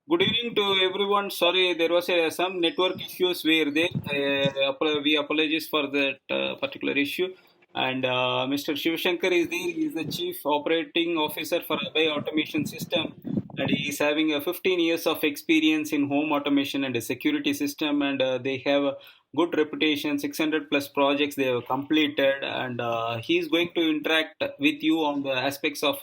Good evening to everyone. Sorry, there was some network issues were there. We apologize for that particular issue. And Mr. Shivashankar is there. He is the Chief Operating Officer for Abhay Automation System, and he is having 15 years of experience in home automation and a security system. And they have a good reputation. 600 plus projects they have completed, and he is going to interact with you on the aspects of.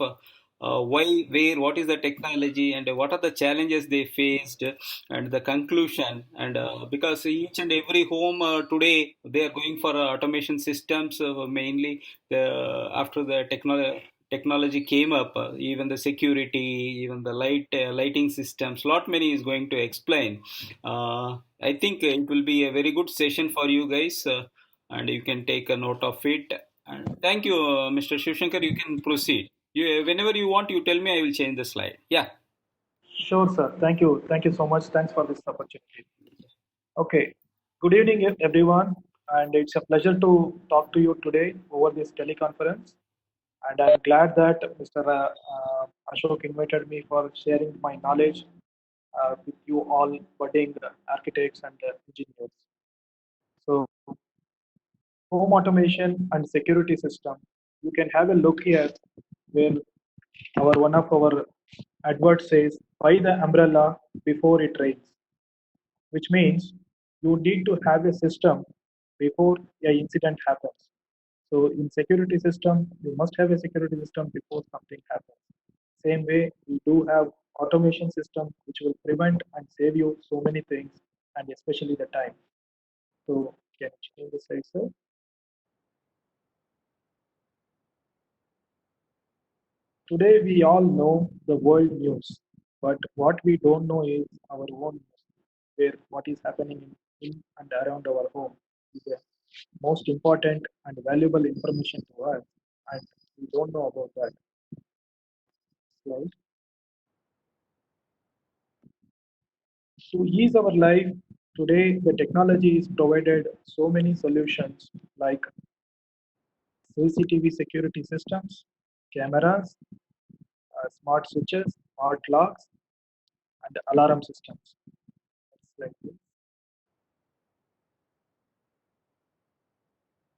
Why, where, what is the technology, and what are the challenges they faced, and the conclusion. And because each and every home today they are going for automation systems, mainly after the technology came up, even the security, even the lighting systems, lot many is going to explain. I think it will be a very good session for you guys, and you can take a note of it. And thank you, Mr. Shivshankar. You can proceed. Whenever you want, you tell me. I will change the slide. Yeah. Sure, sir. Thank you. Thank you so much. Thanks for this opportunity. Okay. Good evening, everyone. And it's a pleasure to talk to you today over this teleconference. And I'm glad that Mr. Ashok invited me for sharing my knowledge with you all budding architects and engineers. So, home automation and security system. You can have a look here where our one of our advert says, buy the umbrella before it rains, which means you need to have a system before a incident happens. So in security system, you must have a security system before something happens. Same way, we do have automation system which will prevent and save you so many things, and especially the time. So can you change the slide, sir? Today we all know the world news, but what we don't know is our own news, where what is happening in and around our home is the most important and valuable information to us, and we don't know about that. Right? To ease our life, today the technology is provided so many solutions like CCTV security systems, cameras, smart switches, smart locks, and alarm systems. Next slide, please.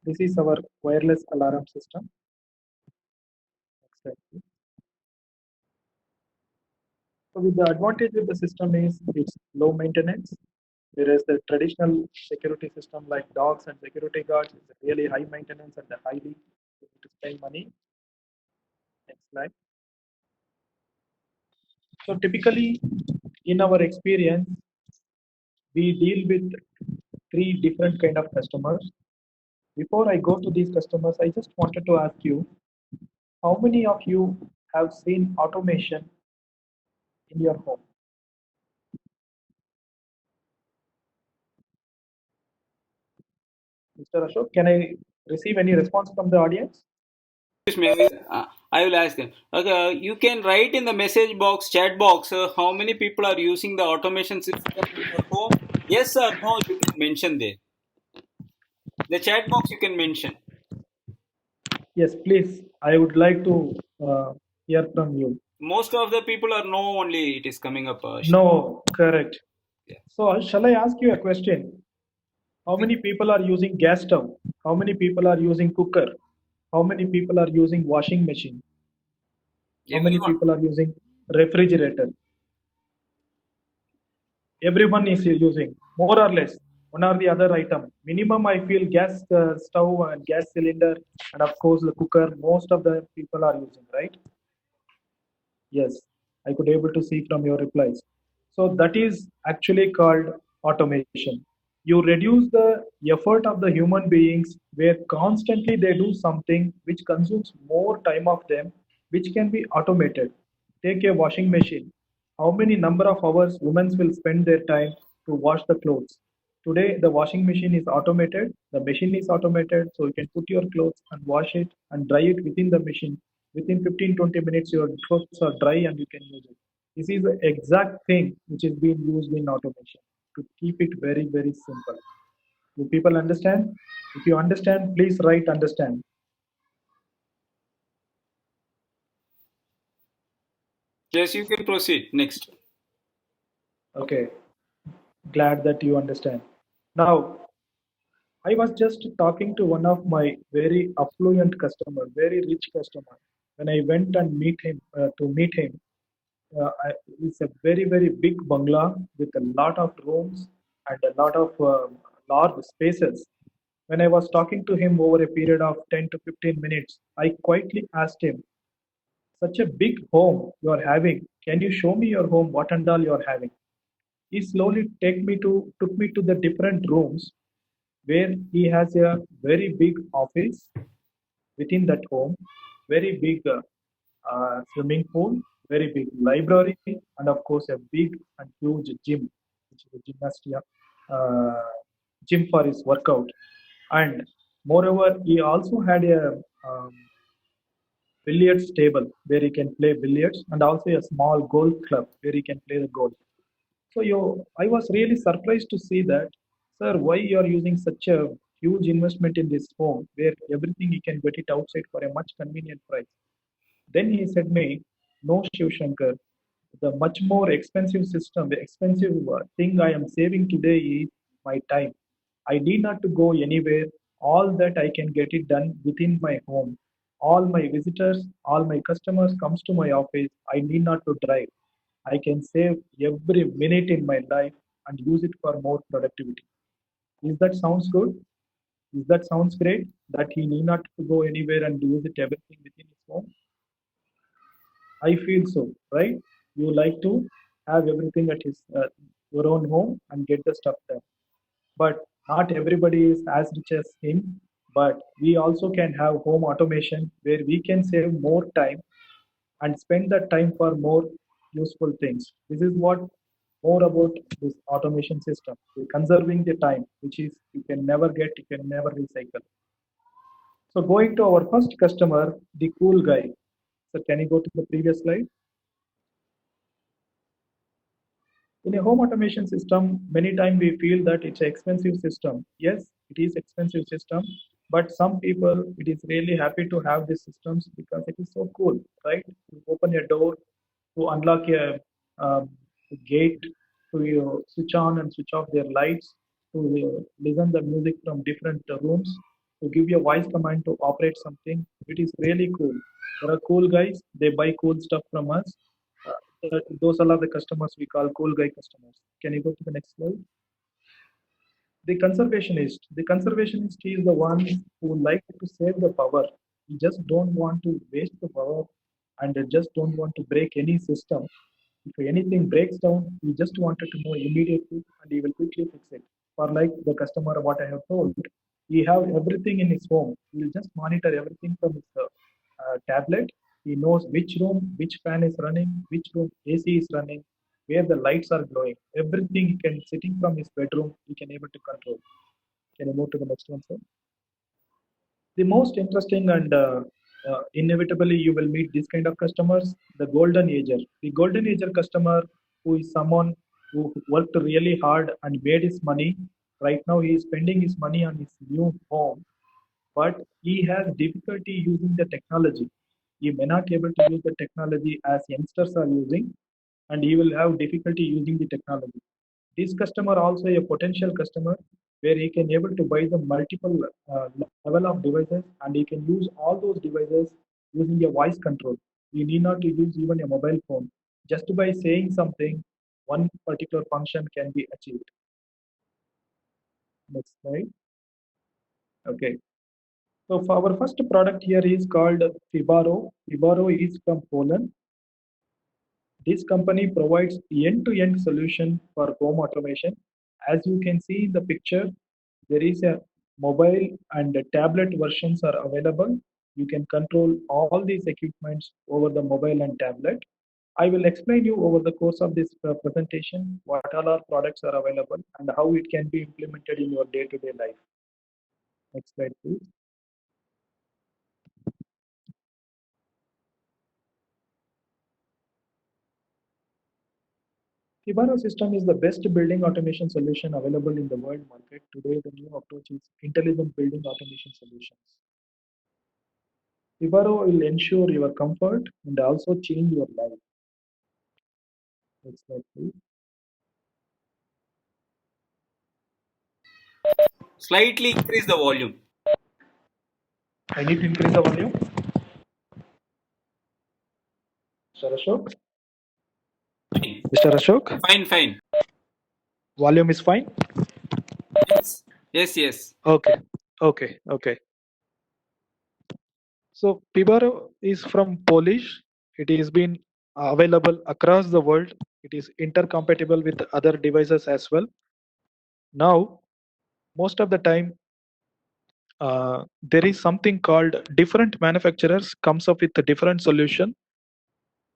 This is our wireless alarm system. Next slide, please. So with the advantage with the system is it's low maintenance, whereas the traditional security system like dogs and security guards is really high maintenance and highly you need to spend money. Next slide. So typically, in our experience, we deal with three different kind of customers. Before I go to these customers, I just wanted to ask you, how many of you have seen automation in your home? Mr. Ashok, can I receive any response from the audience? Excuse me. I will ask them. Okay, you can write in the message box, chat box, how many people are using the automation system in your home. Yes or no, you can mention there. The chat box you can mention. Yes, please. I would like to hear from you. Most of the people are no only. It is coming up. No, correct. Yeah. So, shall I ask you a question? How many people are using gas stove? How many people are using cooker? How many people are using washing machine? How many Everyone. people are using refrigerator? Everyone is using more or less one or the other item. Minimum, I feel gas stove and gas cylinder, and of course the cooker. Most of the people are using, right? Yes, I could able to see from your replies. So that is actually called automation. You reduce the effort of the human beings where constantly they do something which consumes more time of them, which can be automated. Take a washing machine. How many number of hours women will spend their time to wash the clothes? Today, the washing machine is automated. The machine is automated, so you can put your clothes and wash it and dry it within the machine. Within 15-20 minutes, your clothes are dry and you can use it. This is the exact thing which is being used in automation to keep it very, very simple. Do people understand? If you understand, please write understand. Yes, you can proceed. Next. Okay, glad that you understand. Now, I was just talking to one of my very affluent customer, very rich customer. When I went and meet him, it's a very big bungalow with a lot of rooms and a lot of large spaces. When I was talking to him over a period of 10 to 15 minutes, I quietly asked him, "Such a big home you are having. Can you show me your home? What and all you are having?" He slowly took me to the different rooms where he has a very big office within that home, very big swimming pool, very big library, and of course a big and huge gym, which is a uh, gym for his workout. And moreover, he also had a um, billiards table where he can play billiards, and also a small golf club where he can play the golf. So I was really surprised to see that, sir, why you are using such a huge investment in this home where everything you can get it outside for a much convenient price. Then he said me, no, Shiv Shankar, the much more expensive system, the expensive thing I am saving today is my time. I need not to go anywhere. All that I can get it done within my home. All my visitors, all my customers comes to my office. I need not to drive. I can save every minute in my life and use it for more productivity. Is that sounds good? Is that sounds great? That he need not to go anywhere and use it everything within his home? I feel so, right? You like to have everything at your own home and get the stuff done. But not everybody is as rich as him. But we also can have home automation where we can save more time and spend that time for more useful things. This is what more about this automation system. We're conserving the time, which is you can never get, you can never recycle. So going to our first customer, the cool guy. So can you go to the previous slide? In a home automation system, many times we feel that it's an expensive system. Yes, it is expensive system, but some people it is really happy to have these systems because it is so cool, right? You open a door to unlock um, a gate, to switch on and switch off their lights, to listen the music from different rooms, to give you a voice command to operate something. It is really cool. There are cool guys. They buy cool stuff from us. Those are the customers we call cool guy customers. Can you go to the next slide? The conservationist is the one who like to save the power. He just don't want to waste the power and they just don't want to break any system. If anything breaks down, he just wanted to know immediately and he will quickly fix it. For like the customer, what I have told, he have everything in his home. He will just monitor everything from his tablet. He knows which room, which fan is running, which room AC is running, where the lights are glowing. Everything he can, sitting from his bedroom, he can able to control. Can you move to the next one, sir? The most interesting and inevitably you will meet this kind of customers, the golden ager. The golden ager customer who is someone who worked really hard and made his money. Right now he is spending his money on his new home, but he has difficulty using the technology. He may not able to use the technology as youngsters are using, and he will have difficulty using the technology. This customer also a potential customer where he can able to buy the multiple level of devices and he can use all those devices using a voice control. We need not to use even a mobile phone. Just by saying something, one particular function can be achieved. Next slide. Okay. So for our first product here is called Fibaro. Fibaro is from Poland. This company provides end-to-end solution for home automation. As you can see in the picture, there is a mobile and a tablet versions are available. You can control all these equipments over the mobile and tablet. I will explain you over the course of this presentation what all our products are available and how it can be implemented in your day-to-day life. Next slide, please. Kibana system is the best building automation solution available in the world market. Today, the new approach is intelligent building automation solutions. Kibaro will ensure your comfort and also change your life. Next slide, please. Slightly increase the volume. I need to increase the volume. Mr. Ashok? Fine, Mr. Ashok? fine, fine. Volume is fine? Yes, yes, yes. Okay, okay, okay. So Pibaro is from Polish. It is been available across the world. It is intercompatible with other devices as well. Now, most of the time, there is something called different manufacturers comes up with a different solution.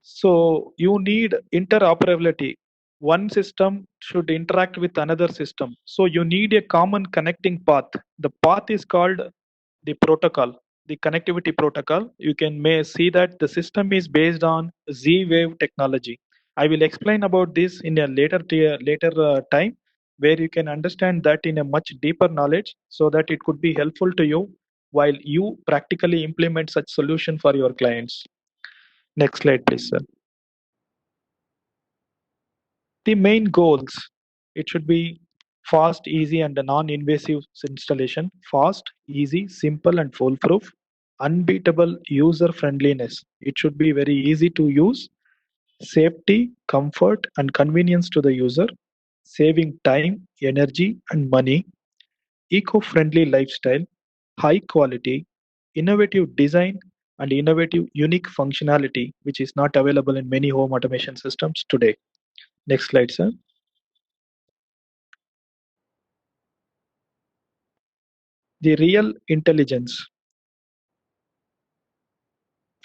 So you need interoperability. One system should interact with another system. So you need a common connecting path. The path is called the protocol, the connectivity protocol. You can may see that the system is based on Z-Wave technology. I will explain about this in a later time, where you can understand that in a much deeper knowledge, so that it could be helpful to you while you practically implement such solution for your clients. Next slide, please, sir. The main goals, it should be fast, easy, and a non-invasive installation. Fast, easy, simple, and foolproof. Unbeatable user friendliness. It should be very easy to use. Safety, comfort, and convenience to the user. Saving time, energy, and money. Eco-friendly lifestyle. High quality, innovative design, and innovative unique functionality, which is not available in many home automation systems today. Next slide, sir. The real intelligence.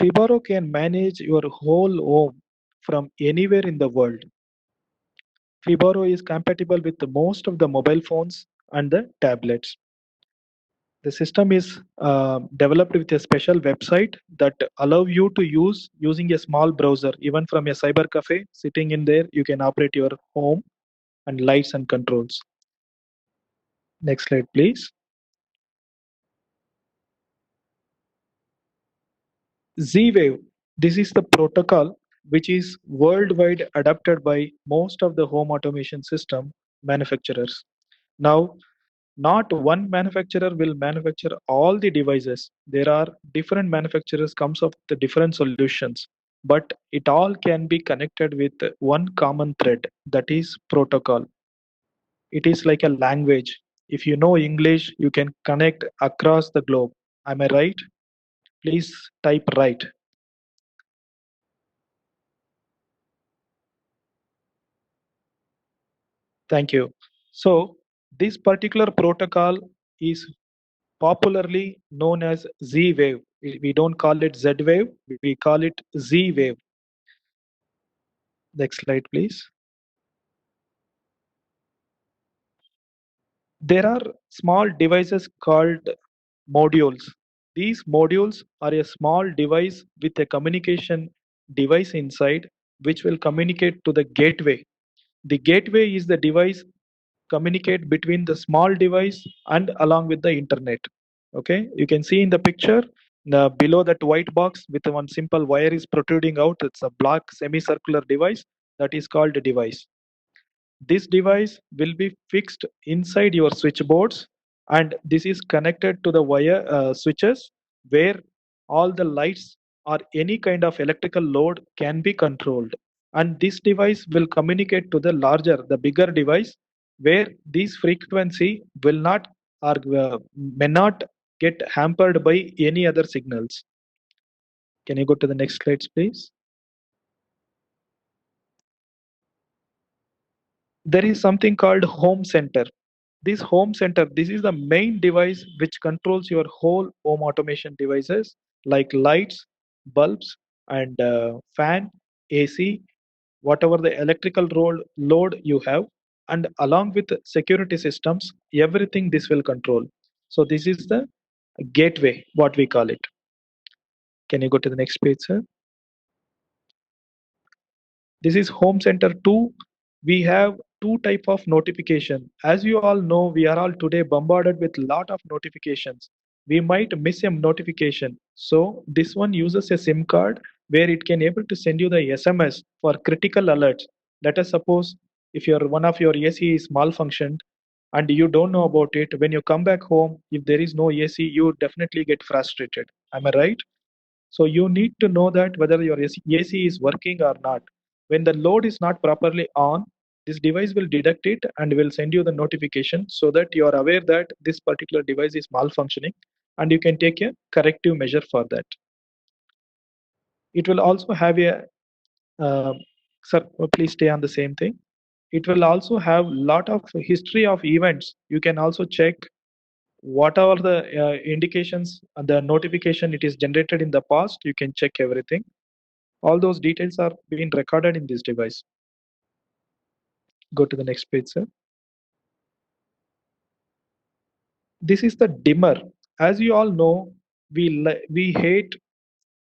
Fibaro can manage your whole home from anywhere in the world. Fibaro is compatible with most of the mobile phones and the tablets. The system is developed with a special website that allow you to use using a small browser. Even from a cyber cafe, sitting in there, you can operate your home and lights and controls. Next slide, please. Z-Wave. This is the protocol which is worldwide adopted by most of the home automation system manufacturers. Now, not one manufacturer will manufacture all the devices. There are different manufacturers comes up with the different solutions, but it all can be connected with one common thread, that is protocol. It is like a language. If you know English, you can connect across the globe. Am I right? Please type right. Thank you. So this particular protocol is popularly known as Z-Wave. We don't call it Z-Wave, we call it Z-Wave. Next slide, please. There are small devices called modules. These modules are a small device with a communication device inside, which will communicate to the gateway. The gateway is the device communicate between the small device and along with the internet. Okay, you can see in the picture below that white box with one simple wire is protruding out. It's a black semicircular device that is called a device. This device will be fixed inside your switchboards, and this is connected to the wire switches where all the lights or any kind of electrical load can be controlled. And this device will communicate to the larger, the bigger device, where this frequency will not or may not get hampered by any other signals. Can you go to the next slides, please? There is something called home center. This home center, this is the main device which controls your whole home automation devices like lights, bulbs, and fan, AC, whatever the electrical load you have, and along with security systems, everything this will control. So this is the gateway, what we call it. Can you go to the next page, sir? This is home center 2. We have two type of notification. As you all know, we are all today bombarded with lot of notifications. We might miss a notification, so this one uses a SIM card where it can able to send you the SMS for critical alerts. Let us suppose if your one of your AC is malfunctioned, and you don't know about it, when you come back home, if there is no AC, you definitely get frustrated. Am I right? So you need to know that whether your AC is working or not. When the load is not properly on, this device will detect it and will send you the notification so that you are aware that this particular device is malfunctioning and you can take a corrective measure for that. It will also have a, uh, sir, please stay on the same thing. It will also have lot of history of events. You can also check what are the indications and the notification it is generated in the past. You can check everything. All those details are being recorded in this device. Go to the next page, sir. This is the dimmer. As you all know, we hate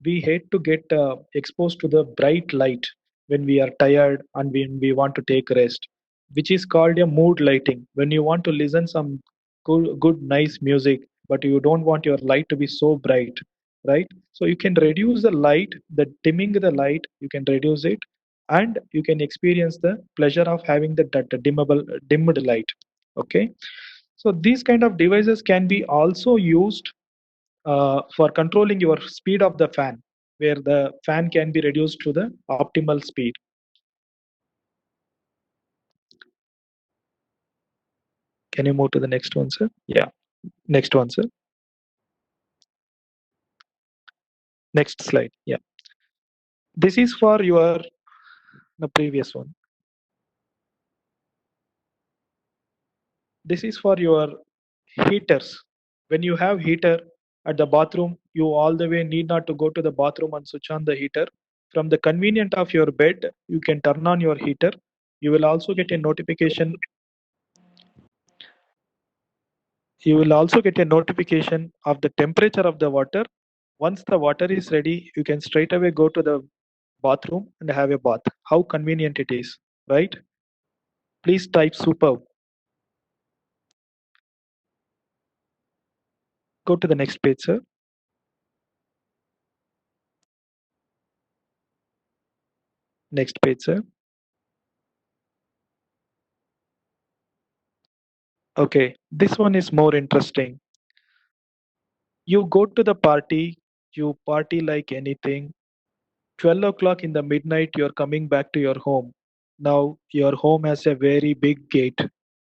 to get exposed to the bright light when we are tired and when we want to take rest, which is called a mood lighting. When you want to listen some good nice music, but you don't want your light to be so bright, right? So you can reduce the light, the dimming the light, you can reduce it, and you can experience the pleasure of having that dimmed light. Okay, so these kind of devices can be also used for controlling your speed of the fan, where the fan can be reduced to the optimal speed. Can you move to the next one, sir? Yeah, next one, sir. Next slide. Yeah, this is for your the previous one. This is for your heaters. When you have heater at the bathroom, you all the way need not to go to the bathroom and switch on the heater. From the convenient of your bed, you can turn on your heater. You will also get a notification. You will also get a notification of the temperature of the water. Once the water is ready, you can straight away go to the bathroom and have a bath. How convenient it is, right? Please type superb. Go to the next page, sir. Next page, sir. Okay, this one is more interesting. You go to the party, you party like anything. 12 o'clock in the midnight, you're coming back to your home. Now, your home has a very big gate.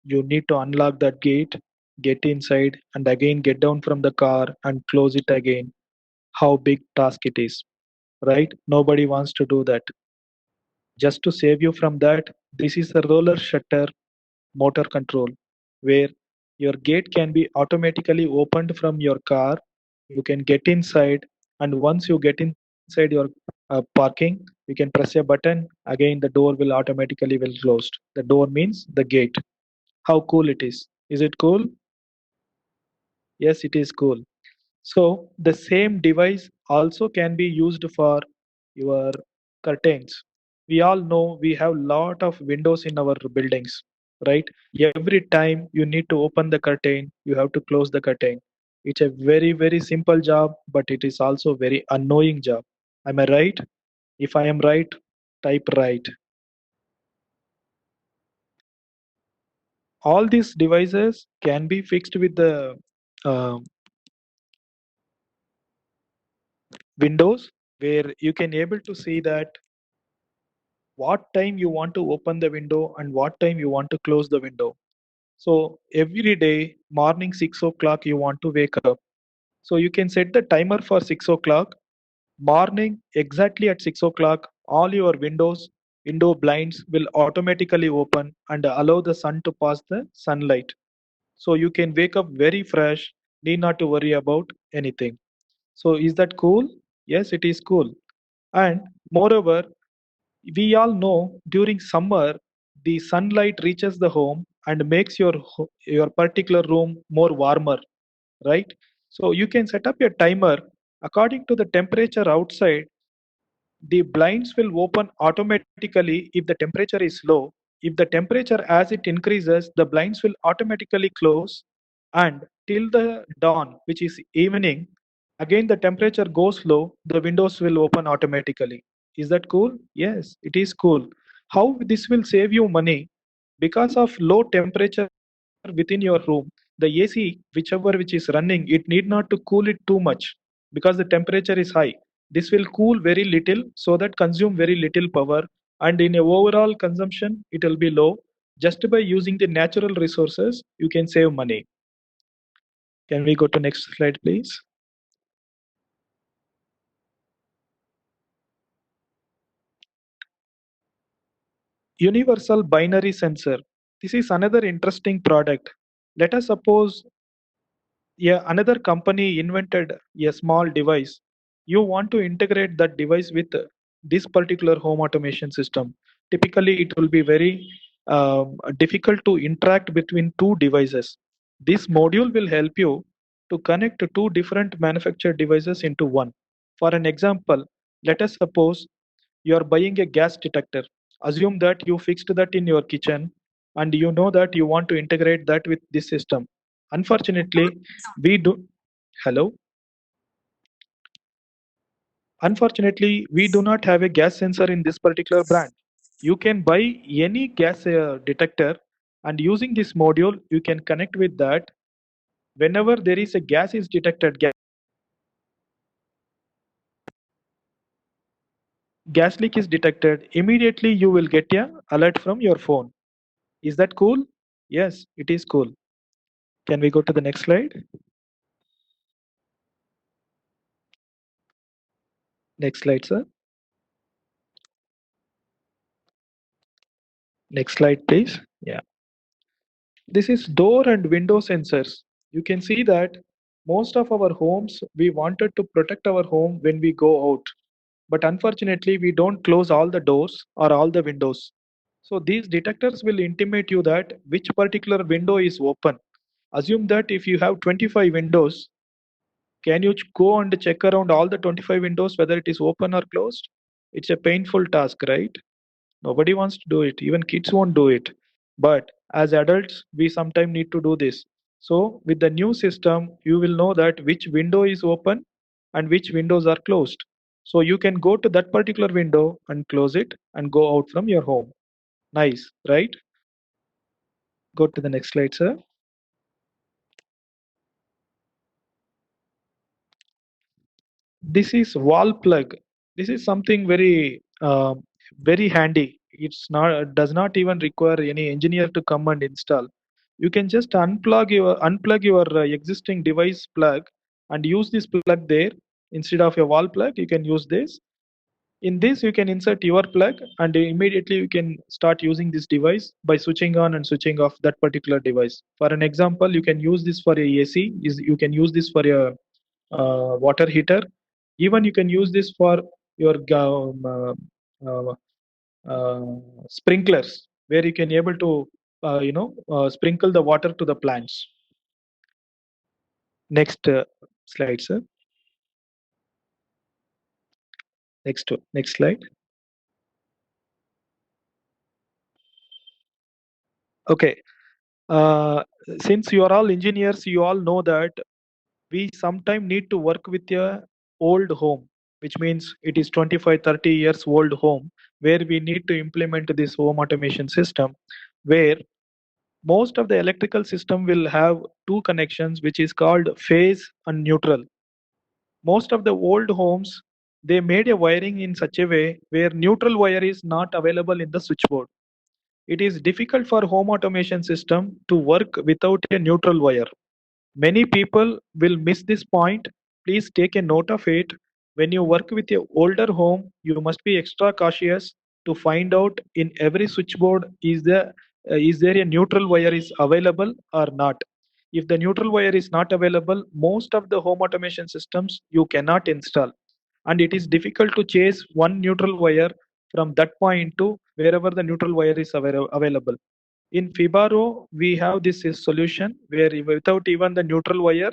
You need to unlock that gate, get inside, and again get down from the car and close it again. How big task it is, right? Nobody wants to do that. Just to save you from that, this is a roller shutter motor control where your gate can be automatically opened from your car. You can get inside, and once you get inside your parking, you can press a button. Again, the door will automatically will closed. The door means the gate. How cool it is! Is it cool? Yes, it is cool. So the same device also can be used for your curtains. We all know we have lot of windows in our buildings, right? Every time you need to open the curtain, you have to close the curtain. It's a very simple job, but it is also very annoying job. Am I right? If I am right, type right. All these devices can be fixed with the uh, windows, where you can able to see that what time you want to open the window and what time you want to close the window. So every day, morning 6 o'clock, you want to wake up. So you can set the timer for 6 o'clock. Morning, exactly at 6 o'clock, all your window blinds will automatically open and allow the sun to pass the sunlight. So you can wake up very fresh, need not to worry about anything. So is that cool? Yes, it is cool. And moreover, we all know during summer the sunlight reaches the home and makes your particular room more warmer, right? So you can set up a timer according to the temperature outside. The blinds will open automatically if the temperature is low. If the temperature as it increases, the blinds will automatically close, and till the dawn, which is evening, again the temperature goes low, the windows will open automatically. Is that cool? Yes, it is cool. How this will save you money? Because of low temperature within your room, the AC, whichever which is running, it need not to cool it too much because the temperature is high. This will cool very little so that consume very little power, and in a overall consumption it will be low. Just by using the natural resources, you can save money. Can we go to next slide, please? Universal binary sensor. This is another interesting product. Let us suppose, yeah, another company invented a small device. You want to integrate that device with this particular home automation system. Typically, it will be very difficult to interact between two devices. This module will help you to connect two different manufactured devices into one. For an example, let us suppose you are buying a gas detector. Assume that you fixed that in your kitchen and you know that you want to integrate that with this system. Unfortunately, we do. Hello. Unfortunately, we do not have a gas sensor in this particular brand. You can buy any gas detector, and using this module, you can connect with that. Whenever there is a gas is detected, gas leak is detected, immediately you will get a alert from your phone. Is that cool? Yes, it is cool. Can we go to the next slide? Next slide, sir. Next slide, please. Yeah. This is door and window sensors. You can see that most of our homes, we wanted to protect our home when we go out. But unfortunately, we don't close all the doors or all the windows. So these detectors will intimate you that which particular window is open. Assume that if you have 25 windows, can you go and check around all the 25 windows whether it is open or closed? It's a painful task, right? Nobody wants to do it. Even kids won't do it. But as adults, we sometimes need to do this. So with the new system, you will know that which window is open and which windows are closed. So you can go to that particular window and close it and go out from your home. Nice, right? Go to the next slide, sir. This is wall plug. This is something very very handy. It's not does not even require any engineer to come and install. You can just unplug your existing device plug and use this plug there instead of a wall plug. You can use this. In this, you can insert your plug and immediately you can start using this device by switching on and switching off that particular device. For an example, you can use this for a AC. You can use this for a water heater. Even you can use this for your uh, sprinklers, where you can able to sprinkle the water to the plants. Next slide, sir. Next slide. Okay. Uh, since you are all engineers, you all know that we sometimes need to work with a old home, which means it is 25, 30 years old home, where we need to implement this home automation system, where most of the electrical system will have two connections, which is called phase and neutral. Most of the old homes, they made a wiring in such a way where neutral wire is not available in the switchboard. It is difficult for home automation system to work without a neutral wire. Many people will miss this point. Please take a note of it. When you work with your older home, you must be extra cautious to find out in every switchboard is there a neutral wire is available or not. If the neutral wire is not available, most of the home automation systems you cannot install, and it is difficult to chase one neutral wire from that point to wherever the neutral wire is available. In Fibaro, we have this solution where without even the neutral wire,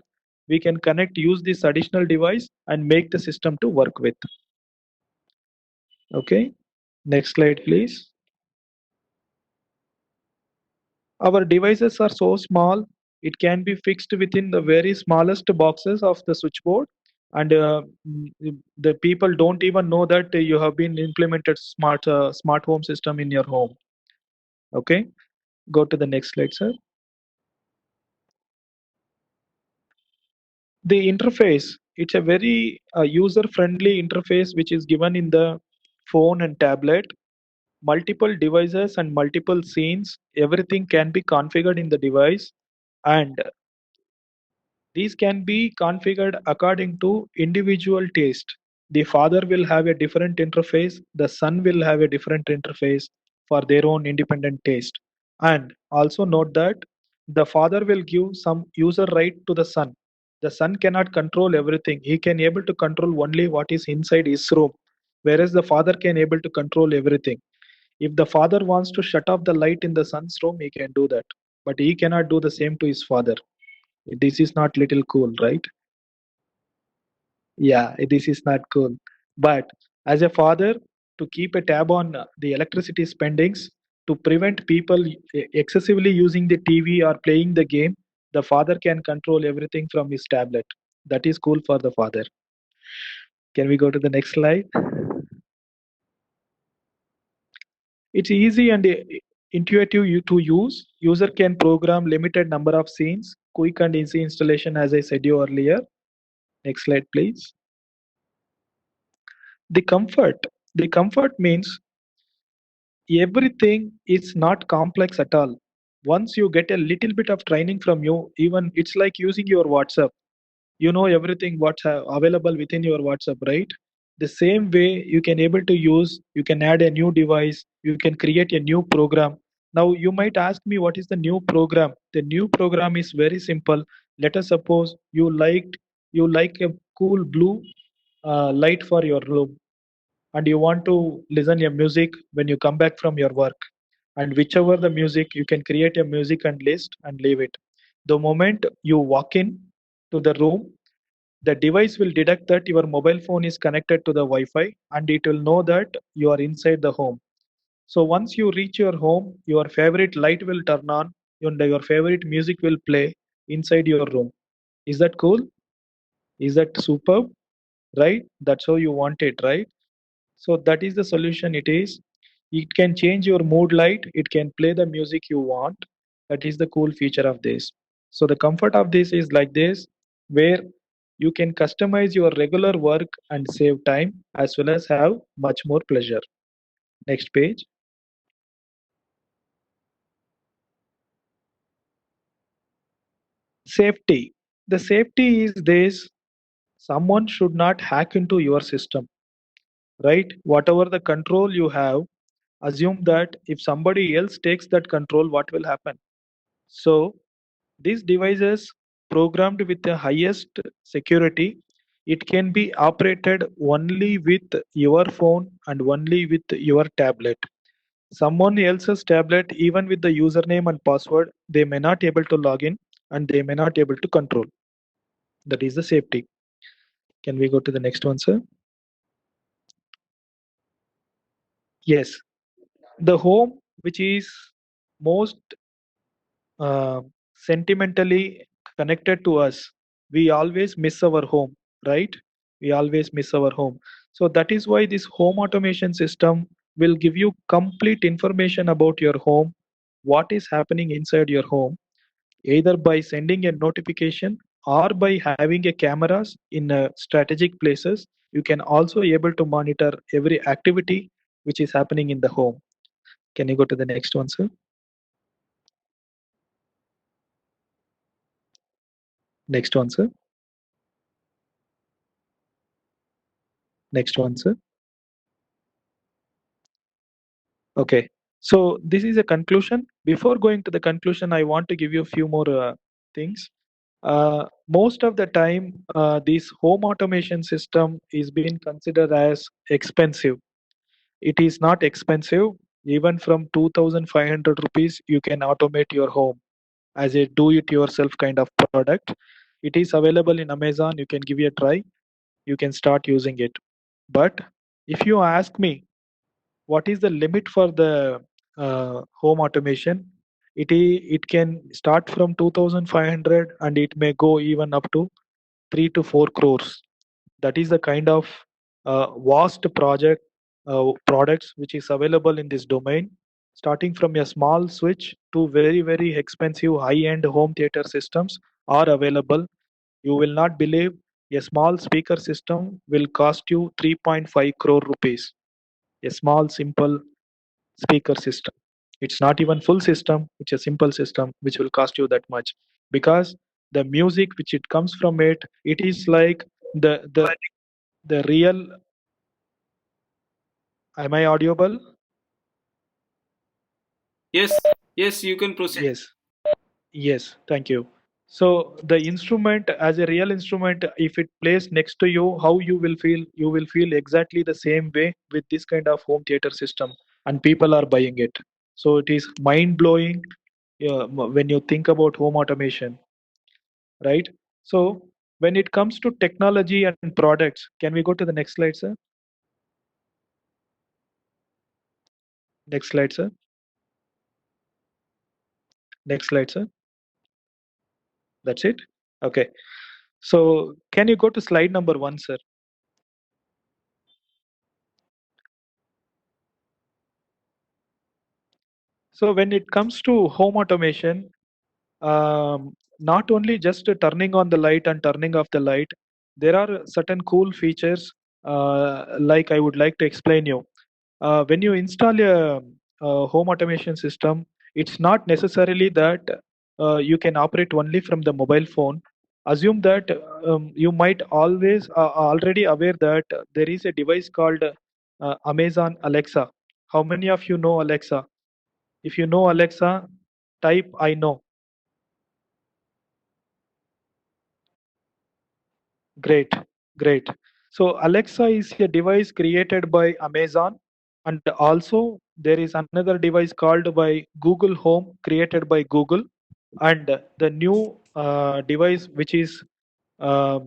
we can use this additional device and make the system to work with. Okay, next slide, please. Our devices are so small, it can be fixed within the very smallest boxes of the switchboard. And the people don't even know that you have been implemented smart home system in your home. Okay, go to the next slide, sir. The interface, it's a very user friendly interface which is given in the phone and tablet. Multiple devices and multiple scenes, everything can be configured in the device, and these can be configured according to individual taste. The father will have a different interface, the son will have a different interface for their own independent taste. And also note that the father will give some user right to the son. The son cannot control everything. He can able to control only what is inside his room, whereas the father can able to control everything. If the father wants to shut off the light in the son's room, he can do that. But he cannot do the same to his father. This is not little cool, right? Yeah, this is not cool. But as a father, to keep a tab on the electricity spendings, to prevent people excessively using the TV or playing the game, the father can control everything from his tablet. That is cool for the father. Can we go to the next slide? It's easy and intuitive to use. User can program limited number of scenes, quick and easy installation, as I said you earlier. Next slide, please. The comfort. The comfort means everything is not complex at all. Once you get a little bit of training from you, even it's like using your WhatsApp. You know everything what's available within your WhatsApp, right? The same way you can able to use, you can add a new device, you can create a new program. Now you might ask me, what is the new program? The new program is very simple. Let us suppose you like a cool blue light for your room, and you want to listen a music when you come back from your work, and whichever the music, you can create a music and list and leave it. The moment you walk in to the room, the device will detect that your mobile phone is connected to the Wi-Fi, and it will know that you are inside the home. So once you reach your home, your favorite light will turn on and your favorite music will play inside your room. Is that cool? Is that superb? Right, that's how you want it, right? So that is the solution. It is, it can change your mood light, it can play the music you want. That is the cool feature of this. So the comfort of this is like this, where you can customize your regular work and save time as well as have much more pleasure. Next page. Safety. The safety is this: someone should not hack into your system, right? Whatever the control you have, assume that if somebody else takes that control, what will happen? So these devices programmed with the highest security, it can be operated only with your phone and only with your tablet. Someone else's tablet, even with the username and password, they may not able to log in and they may not able to control. That is the safety. Can we go to the next one, sir? Yes. The home, which is most uh, sentimentally connected to us, we always miss our home, right? We always miss our home. So that is why this home automation system will give you complete information about your home, what is happening inside your home, either by sending a notification or by having a cameras in strategic places. You can also able to monitor every activity which is happening in the home. Can you go to the next one, sir? Next one, sir. Next one, sir. Okay. So this is a conclusion. Before going to the conclusion, I want to give you a few more things. Most of the time, this home automation system is being considered as expensive. It is not expensive. Even from 2,500 rupees, you can automate your home as a do-it-yourself kind of product. It is available in Amazon. You can give it a try. You can start using it. But if you ask me, what is the limit for the home automation? It can start from 2,500 and it may go even up to 3 to 4 crores. That is the kind of vast products which is available in this domain, starting from a small switch to very very expensive high end home theater systems are available. You will not believe a small speaker system will cost you 3.5 crore rupees. A small, simple speaker system. It's not even full system, it's a simple system which will cost you that much. Because the music which it comes from it, it is like the real. Am I audible? Yes, yes, you can proceed. Yes. Yes, thank you. So the instrument, as a real instrument, if it plays next to you, how you will feel? You will feel exactly the same way with this kind of home theater system, and people are buying it. So it is mind blowing when you think about home automation, right? So when it comes to technology and products, can we go to the next slide, sir? Next slide, sir. Next slide, sir. That's it. Okay. So can you go to slide number 1, sir? So when it comes to home automation, not only just turning on the light and turning off the light, there are certain cool features like I would like to explain you. When you install a home automation system, it's not necessarily that you can operate only from the mobile phone. Assume that you might always already aware that there is a device called Amazon Alexa. How many of you know Alexa? If you know Alexa, type I know. Great, great. So Alexa is a device created by Amazon, and also there is another device called by Google Home created by Google, and the new device which is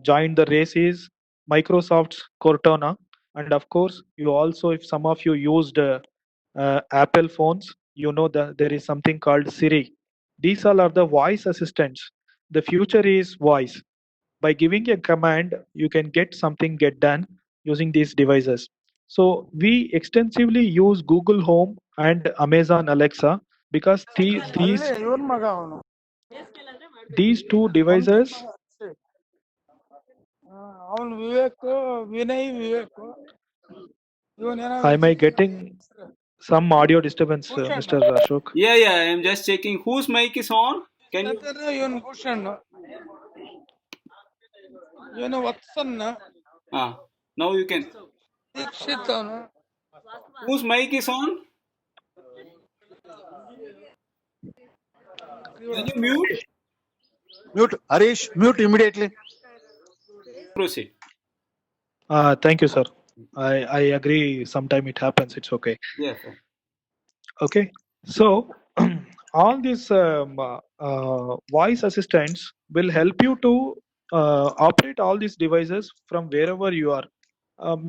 joined the race is Microsoft's Cortana, and of course you also, if some of you used Apple phones, you know that there is something called Siri. These all are the voice assistants. The future is voice. By giving a command, you can get something get done using these devices. So we extensively use Google Home and Amazon Alexa because ಅಲ್ಲೇ ಇವನ್ ಮಗ ಅವನು these two devices. ಅವನು ವಿವೇಕ್ ವಿನಯ್ ವಿವೇಕ್ ಇವನ್ Am I getting some audio disturbance, Mr. Ashok? Yeah, yeah, I'm just checking whose mic is on. Can you? ಇವನ್ ಭೂಷಣ್ ಇವನು ವತ್ಸನ್ Ah, now you can. Dixit ಅವನು Whose mic is on? Can you mute? Mute, Harish, mute immediately. Proceed. Thank you, sir. I agree. Sometime it happens. It's okay. Yes, sir. Okay. So all these voice assistants will help you to operate all these devices from wherever you are.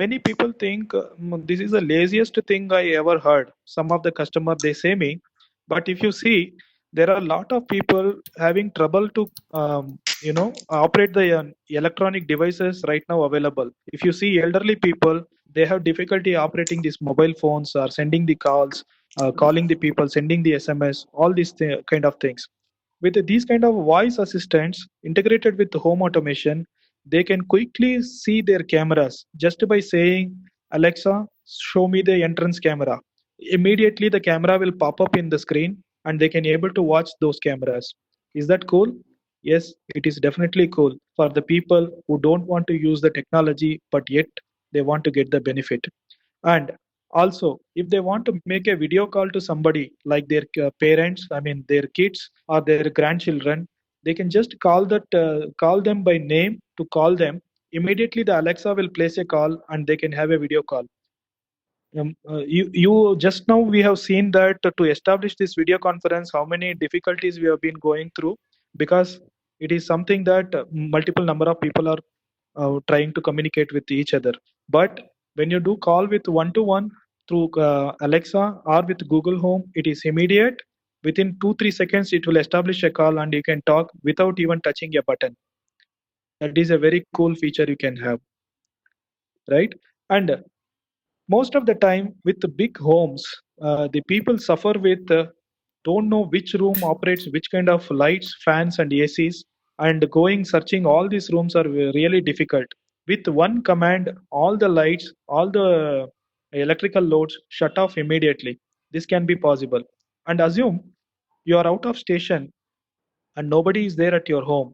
Many people think this is the laziest thing I ever heard. Some of the customer they say me, but if you see, there are a lot of people having trouble to operate the electronic devices right now available. If you see elderly people, they have difficulty operating these mobile phones or sending the calls, calling the people, sending the SMS, all these kind of things. With these kind of voice assistants integrated with home automation, they can quickly see their cameras just by saying, Alexa, show me the entrance camera. Immediately the camera will pop up in the screen and they can able to watch those cameras. Is that cool? Yes, it is definitely cool for the people who don't want to use the technology but yet they want to get the benefit. And also, if they want to make a video call to somebody like their parents, I mean their kids or their grandchildren, they can just call them by name to call them. Immediately, the Alexa will place a call and they can have a video call. You just now we have seen that to establish this video conference, how many difficulties we have been going through, because it is something that multiple number of people are trying to communicate with each other. But when you do call with one-to-one through Alexa or with Google Home, it is immediate. Within 2-3 seconds, it will establish a call and you can talk without even touching a button. That is a very cool feature you can have, right? And most of the time with the big homes, the people suffer with don't know which room operates which kind of lights, fans and ACs. and going searching all these rooms are really difficult. With one command, all the lights, all the electrical loads shut off immediately. This can be possible. And assume you are out of station and nobody is there at your home.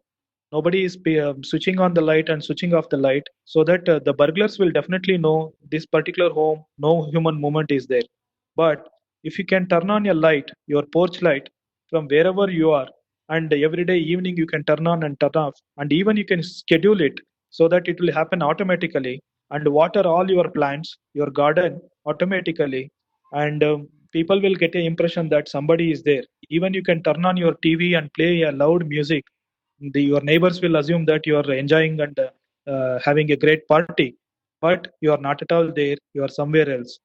Nobody is switching on the light and switching off the light, so that the burglars will definitely know this particular home, no human movement is there. But if you can turn on your light, your porch light, from wherever you are, and every day evening you can turn on and turn off, and even you can schedule it so that it will happen automatically, and water all your plants, your garden automatically, and people will get an impression that somebody is there. Even you can turn on your TV and play a loud music. Your neighbors will assume that you are enjoying and having a great party, but you are not at all there. You are somewhere else.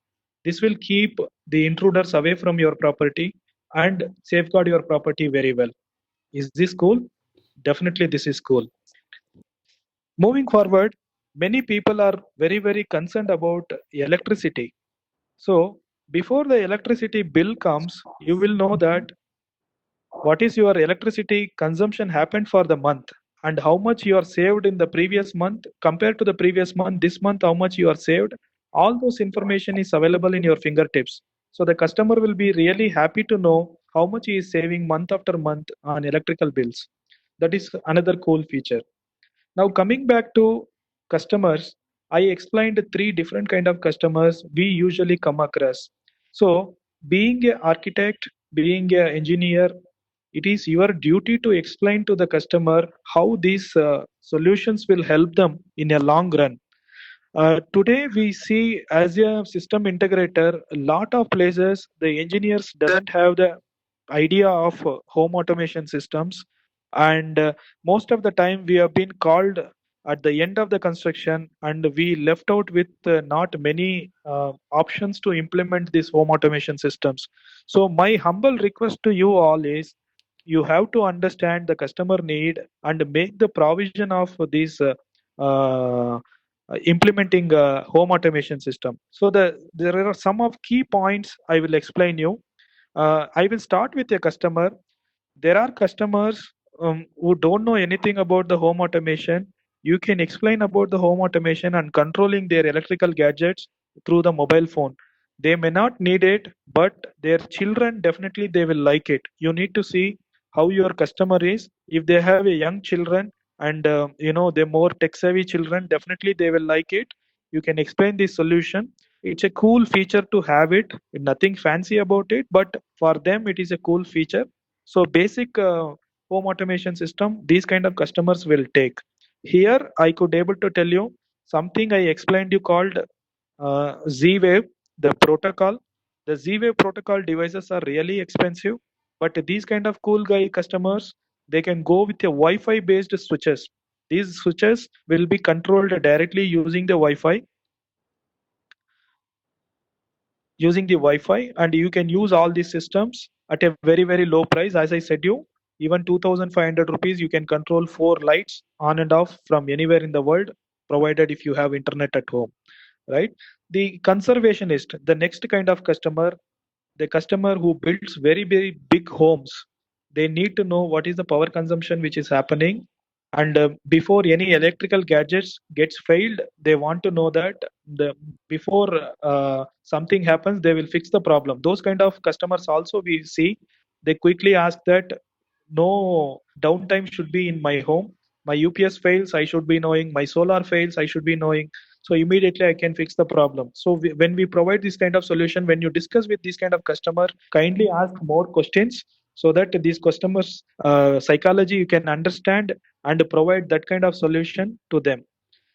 This will keep the intruders away from your property and safeguard your property very well. Is this cool? Definitely, this is cool. Moving forward, many people are very, very concerned about electricity. So, before the electricity bill comes, you will know that what is your electricity consumption happened for the month, and how much you are saved in the previous month compared to the previous month. This month, how much you are saved. All those information is available in your fingertips. So the customer will be really happy to know how much he is saving month after month on electrical bills. That is another cool feature. Now coming back to customers, I explained three different kind of customers we usually come across. So being an architect, being an engineer, it is your duty to explain to the customer how these solutions will help them in a long run. Today we see as a system integrator, a lot of places the engineers doesn't have the idea of home automation systems, and most of the time we have been called at the end of the construction and we left out with not many options to implement these home automation systems. So my humble request to you all is you have to understand the customer need and make the provision of these implementing a home automation system. So there are some of key points I will explain you. I will start with a customer. There are customers who don't know anything about the home automation. You can explain about the home automation and controlling their electrical gadgets through the mobile phone. They may not need it, but their children definitely they will like it. You need to see how your customer is. If they have a young children and they're more tech savvy children, definitely they will like it. You can explain this solution. It's a cool feature to have it. Nothing fancy about it, but for them it is a cool feature. So basic home automation system, these kind of customers will take. Here I could able to tell you something I explained you called Z-Wave, the protocol. The Z-Wave protocol devices are really expensive, but these kind of cool guy customers, they can go with a Wi-Fi based switches. These switches will be controlled directly using the Wi-Fi, and you can use all these systems at a very, very low price. As I said you, even 2,500 rupees, you can control 4 lights on and off from anywhere in the world, provided if you have internet at home, right? The conservationist, the next kind of customer, the customer who builds very, very big homes, they need to know what is the power consumption which is happening, and before any electrical gadgets gets failed, they want to know that the before something happens they will fix the problem. Those kind of customers also we see, they quickly ask that no downtime should be in my home. My UPS fails, I should be knowing. My solar fails, I should be knowing. So immediately I can fix the problem. So when we provide this kind of solution, when you discuss with this kind of customer, kindly ask more questions so that these customers psychology you can understand and provide that kind of solution to them.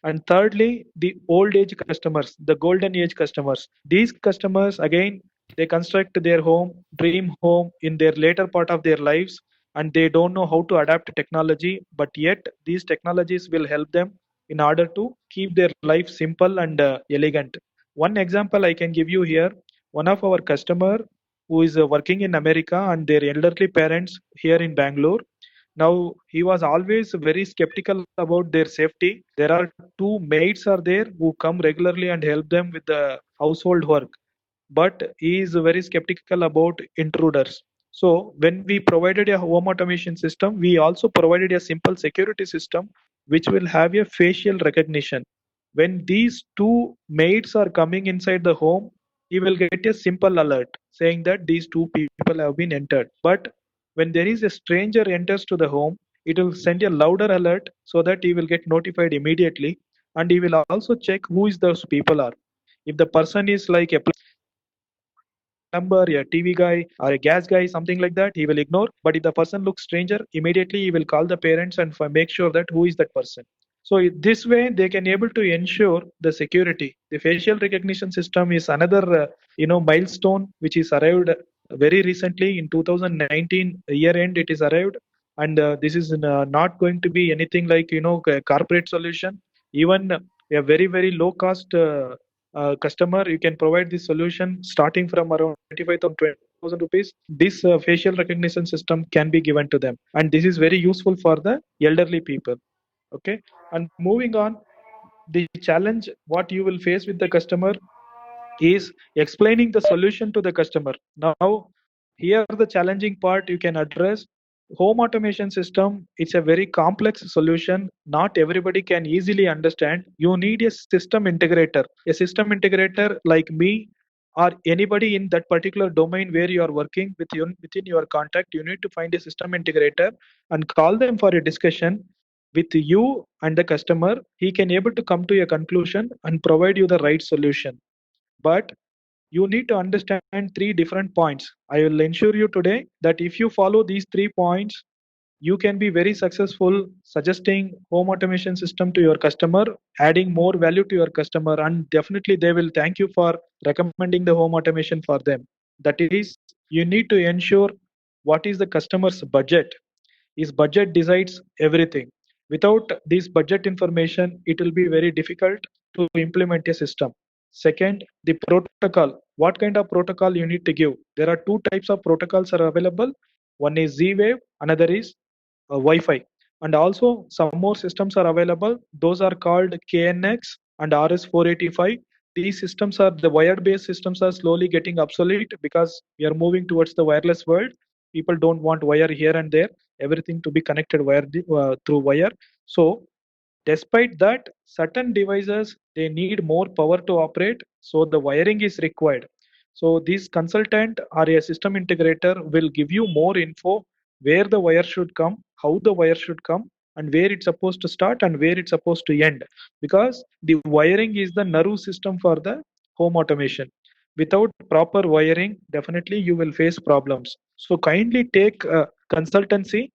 And thirdly, the old age customers, the golden age customers. These customers again, they construct their home, dream home in their later part of their lives, and they don't know how to adapt technology, but yet these technologies will help them in order to keep their life simple and elegant. One example I can give you here, one of our customer who is working in America and their elderly parents here in Bangalore. Now he was always very skeptical about their safety. There are two maids are there who come regularly and help them with the household work, but he is very skeptical about intruders. So when we provided a home automation system, we also provided a simple security system which will have a facial recognition. When these two maids are coming inside the home, he will get a simple alert saying that these two people have been entered. But when there is a stranger enters to the home, it will send a louder alert so that he will get notified immediately, and he will also check who is those people are. If the person is like a plumber, a TV guy, or a gas guy, something like that, he will ignore. But if the person looks stranger, immediately he will call the parents and make sure that who is that person. So this way they can able to ensure the security. The facial recognition system is another milestone which is arrived very recently in 2019 year end. It is arrived, and this is not going to be anything like a corporate solution. Even a very low cost customer, you can provide this solution starting from around 25,000 20,000 rupees. This facial recognition system can be given to them, and this is very useful for the elderly people. Okay, and moving on, the challenge what you will face with the customer is explaining the solution to the customer. Now here the challenging part you can address. Home automation system, it's a very complex solution, not everybody can easily understand. You need a system integrator, like me or anybody in that particular domain where you are working with within your contact. You need to find a system integrator and call them for a discussion with you and the customer. He can able to come to a conclusion and provide you the right solution. But you need to understand three different points. I will ensure you today that if you follow these 3 points, you can be very successful suggesting home automation system to your customer, adding more value to your customer, and definitely they will thank you for recommending the home automation for them. That is, you need to ensure what is the customer's budget. His budget decides everything. Without this budget information, it will be very difficult to implement a system. Second, the protocol. What kind of protocol you need to give? There are two types of protocols are available. One is Z-Wave, another is Wi-Fi. And also some more systems are available. Those are called KNX and RS485. These systems are the wired-based systems are slowly getting obsolete because we are moving towards the wireless world. People don't want wire here and there. Everything to be connected through wire. So despite that, certain devices they need more power to operate, so the wiring is required. So this consultant or a system integrator will give you more info where the wire should come, how the wire should come, and where it's supposed to start and where it's supposed to end. Because the wiring is the nerve system for the home automation. Without proper wiring, definitely you will face problems. So kindly take consultancy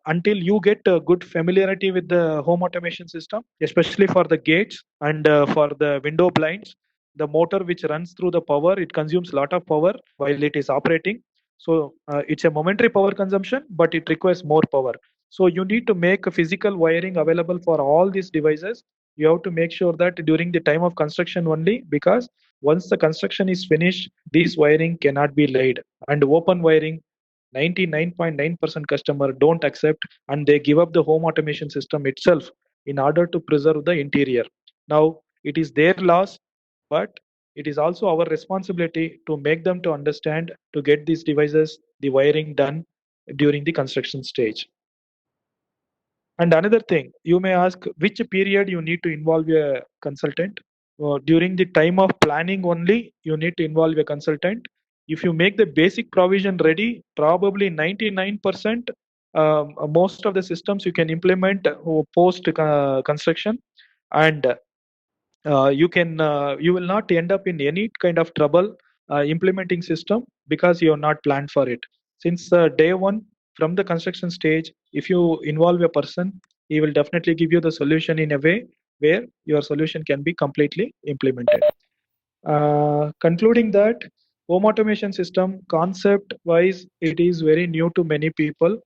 until you get a good familiarity with the home automation system, especially for the gates and for the window blinds. The motor which runs through the power, it consumes a lot of power while it is operating. So it's a momentary power consumption, but it requires more power. So you need to make a physical wiring available for all these devices. You have to make sure that during the time of construction only, because once the construction is finished, this wiring cannot be laid. And open wiring, 99.9% customer don't accept, and they give up the home automation system itself in order to preserve the interior. Now it is their loss, but it is also our responsibility to make them to understand, to get these devices, the wiring done during the construction stage. And another thing, you may ask which period you need to involve a consultant. During the time of planning only, you need to involve a consultant. If you make the basic provision ready, probably 99% most of the systems you can implement post construction, and you will not end up in any kind of trouble implementing system because you have not planned for it. Since day one, from the construction stage, if you involve a person, he will definitely give you the solution in a way where your solution can be completely implemented. Concluding that, home automation system concept wise, it is very new to many people.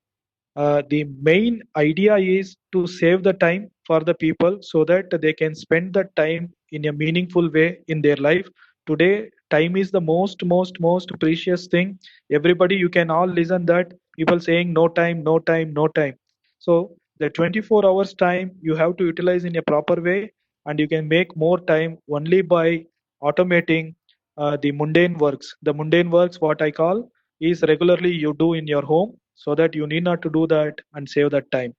The main idea is to save the time for the people so that they can spend the time in a meaningful way in their life. Today, time is the most precious thing. Everybody, you can all listen that people saying no time, no time, no time. So the 24 hours time you have to utilize in a proper way, and you can make more time only by automating the mundane works. The mundane works, what I call is regularly you do in your home, so that you need not to do that and save that time.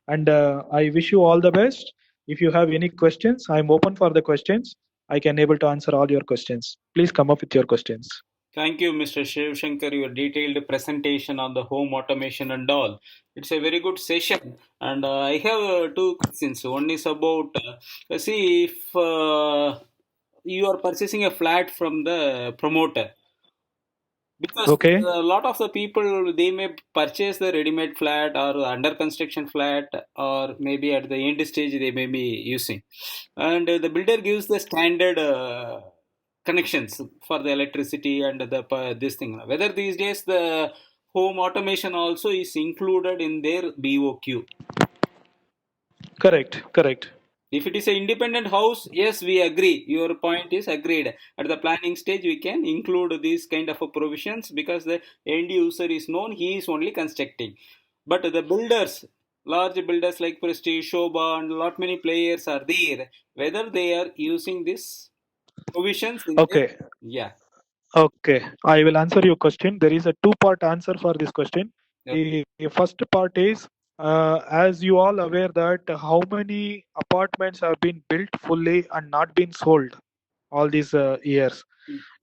And I wish you all the best. If you have any questions, I'm open for the questions. I can able to answer all your questions. Please come up with your questions. Thank you, Mr. Shiv Shankar, your detailed presentation on the home automation and all. It's a very good session. And I have two questions. One is about see if you are purchasing a flat from the promoter. Because Okay. a lot of the people they may purchase the ready-made flat or under construction flat, or maybe at the end stage they may be using, and the builder gives the standard connections for the electricity and the this thing. Whether these days the home automation also is included in their BOQ. Correct. Correct. If it is an independent house, yes, we agree. Your point is agreed. At the planning stage, we can include these kind of provisions because the end user is known, he is only constructing. But the builders, large builders like Prestige, Shobha, and lot many players are there. Whether they are using this provisions in their, Okay. yeah. Okay. I will answer your question. There is a two-part answer for this question. Okay. The first part is, as you all aware that how many apartments have been built fully and not been sold all these years.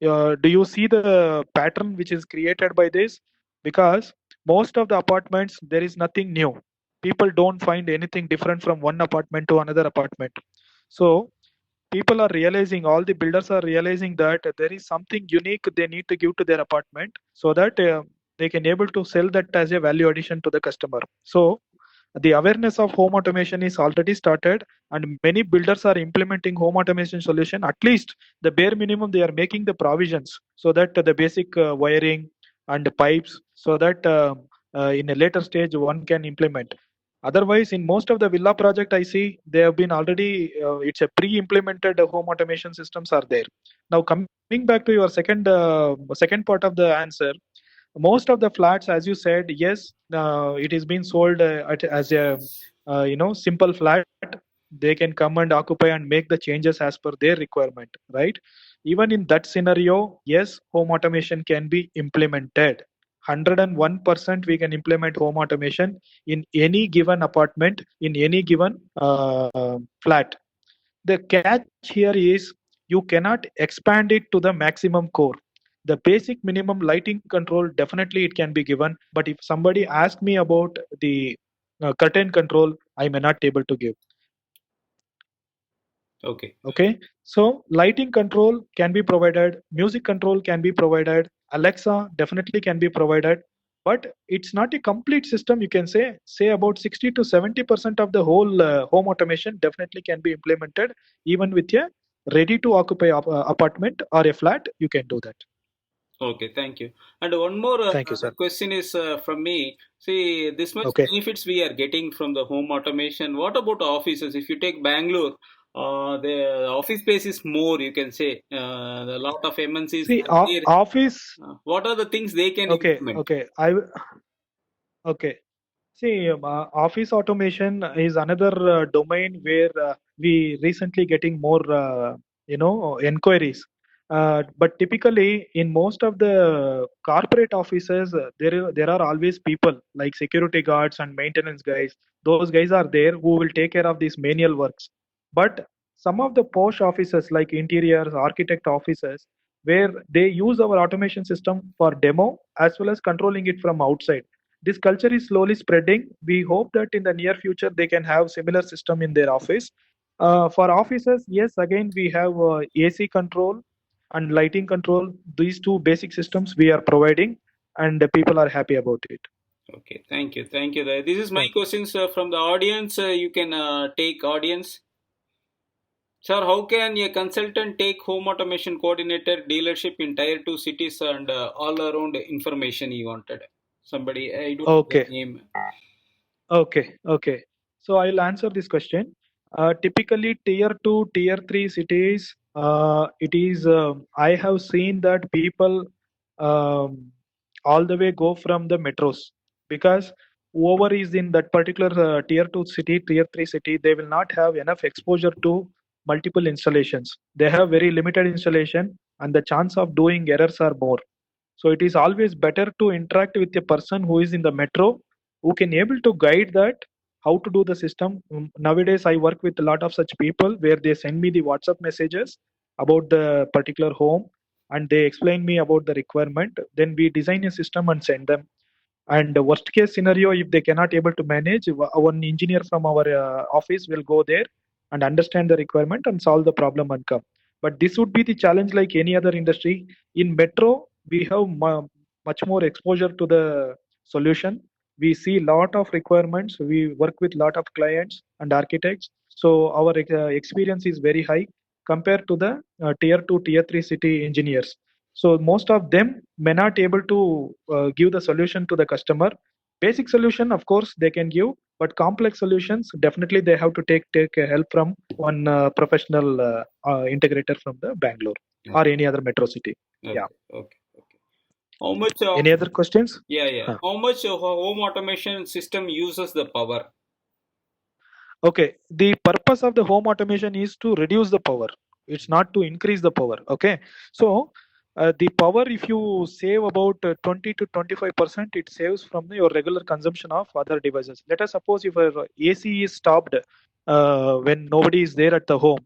Do you see the pattern which is created by this? Because most of the apartments, there is nothing new. People don't find anything different from one apartment to another apartment. So people are realizing, all the builders are realizing that there is something unique they need to give to their apartment, so that they can able to sell that as a value addition to the customer. So the awareness of home automation is already started, and many builders are implementing home automation solution. At least the bare minimum they are making the provisions, so that the basic wiring and the pipes, so that in a later stage one can implement. Otherwise, in most of the villa project I see, they have been already it's a pre-implemented home automation systems are there. Now coming back to your second part of the answer, most of the flats, as you said, yes, it is being sold as a simple flat. They can come and occupy and make the changes as per their requirement, right? Even in that scenario, yes, home automation can be implemented. 101% we can implement home automation in any given apartment, in any given flat. The catch here is you cannot expand it to the maximum core. The basic minimum lighting control, definitely it can be given, but if somebody asks me about the curtain control, I may not able to give. Okay. Okay, so lighting control can be provided, music control can be provided, Alexa definitely can be provided, but it's not a complete system. You can say about 60 to 70% of the whole home automation definitely can be implemented even with a ready to occupy apartment or a flat. You can do that. Okay, thank you. And one more Thank you, sir. question is from me. See, this much Okay. benefits we are getting from the home automation. What about offices? If you take Bangalore, the office space is more, you can say. A lot of MNCs See, are there. office. What are the things they can Okay, implement? okay. Okay. See, office automation is another domain where we recently getting more, inquiries. But typically, in most of the corporate offices, there are always people like security guards and maintenance guys. Those guys are there who will take care of these manual works. But some of the posh offices like interiors, architect offices, where they use our automation system for demo as well as controlling it from outside. This culture is slowly spreading. We hope that in the near future they can have similar system in their office. For offices, yes, again we have AC control and lighting control. These two basic systems we are providing, and the people are happy about it. Okay, thank you. Thank you. This is my Thank you. questions from the audience. You can take audience. Sir, how can a consultant take home automation coordinator dealership in tier 2 cities and all around information he wanted? Somebody, I don't know the Okay. name. Okay. So I'll answer this question. Typically, tier 2, tier 3 cities, it is, I have seen that people um, all the way go from the metros, because whoever is in that particular tier 2 city, tier 3 city, they will not have enough exposure to multiple installations. They have very limited installation, and the chance of doing errors are more. So it is always better to interact with a person who is in the metro, who can able to guide that how to do the system. Nowadays, I work with a lot of such people where they send me the WhatsApp messages about the particular home, and they explain me about the requirement. Then we design a system and send them. And the worst case scenario, if they cannot able to manage, one engineer from our office will go there and understand the requirement and solve the problem and come. But this would be the challenge like any other industry. In metro, we have much more exposure to the solution. We see lot of requirements. We work with lot of clients and architects. So our experience is very high compared to the tier 2, tier 3 city engineers. So most of them may not able to give the solution to the customer. Basic solution, of course, they can give, but complex solutions definitely they have to take help from one professional integrator from the Bangalore or any other metro city. Okay. Yeah. Okay. How much? Any other questions? Yeah. Huh. How much of a home automation system uses the power? Okay, the purpose of the home automation is to reduce the power. It's not to increase the power. Okay, so the power, if you save about 20 to 25%, it saves from your regular consumption of other devices. Let us suppose if your AC is stopped when nobody is there at the home,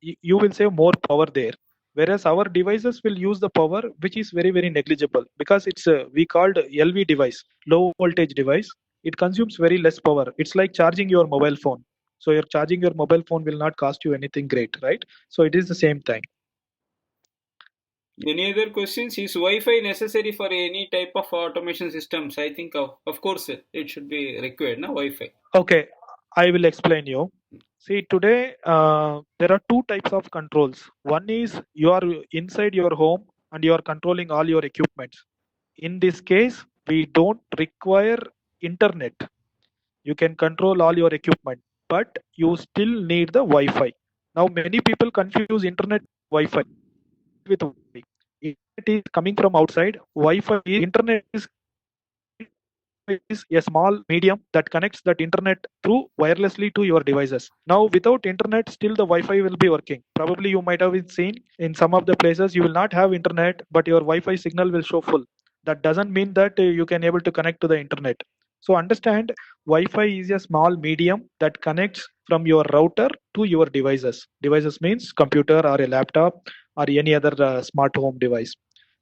you will save more power there. Whereas our devices will use the power which is very very negligible, because it's we called LV device, low voltage device. It consumes very less power. It's like charging your mobile phone. So you're charging your mobile phone will not cost you anything great, right? So it is the same thing. Any other questions? Is Wi-Fi necessary for any type of automation systems? I think of course it should be required, no Wi-Fi. Okay, I will explain you. See, today there are two types of controls. One is you are inside your home and you are controlling all your equipments. In this case, we don't require internet. You can control all your equipment, but you still need the Wi-Fi. Now, many people confuse internet Wi-Fi with Wi-Fi. Internet is coming from outside. Wi-Fi internet is a small medium that connects that internet through wirelessly to your devices. Now, without internet, still the Wi-Fi will be working. Probably you might have seen in some of the places you will not have internet, but your Wi-Fi signal will show full. That doesn't mean that you can able to connect to the internet. So understand, Wi-Fi is a small medium that connects from your router to your devices. Devices means computer or a laptop or any other smart home device.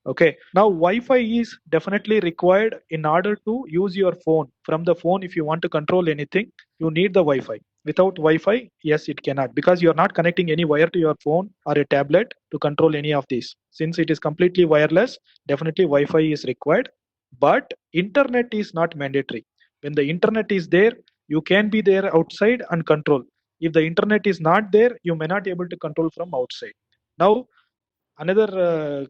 Okay, now Wi-Fi is definitely required in order to use your phone. From the phone, if you want to control anything, you need the Wi-Fi. Without Wi-Fi, yes, it cannot, because you are not connecting any wire to your phone or a tablet to control any of these. Since it is completely wireless, definitely Wi-Fi is required, but internet is not mandatory. When the internet is there, you can be there outside and control. If the internet is not there, you may not be able to control from outside. Now, another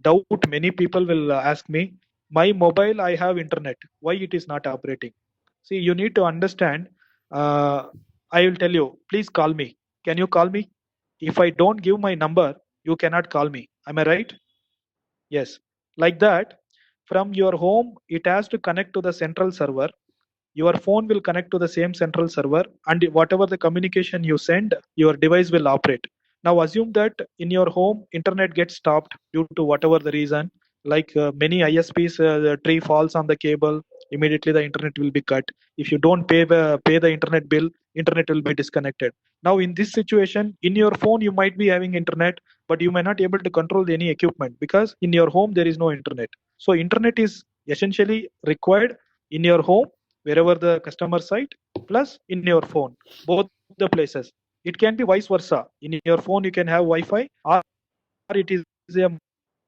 doubt many people will ask me, my mobile I have internet, why it is not operating? See, you need to understand. uh, I will tell you, please call me. Can you call me? If I don't give my number, you cannot call me. Am I right? Yes. Like that, from your home it has to connect to the central server. Your phone will connect to the same central server, and whatever the communication you send, your device will operate. Now assume that in your home internet gets stopped due to whatever the reason, like many ISPs, the tree falls on the cable, immediately the internet will be cut. If you don't pay the internet bill, internet will be disconnected. Now in this situation, in your phone you might be having internet, but you may not able to control any equipment because in your home there is no internet. So internet is essentially required in your home, wherever the customer site, plus in your phone, both the places. It can be vice versa. In your phone you can have Wi-Fi, or it is a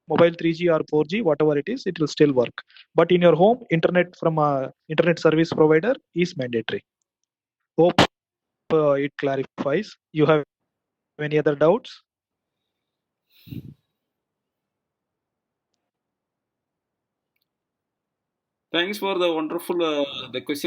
mobile 3G or 4G, whatever it is, it will still work. But in your home, internet from a internet service provider is mandatory. Hope it clarifies. You have any other doubts? Thanks for the wonderful the question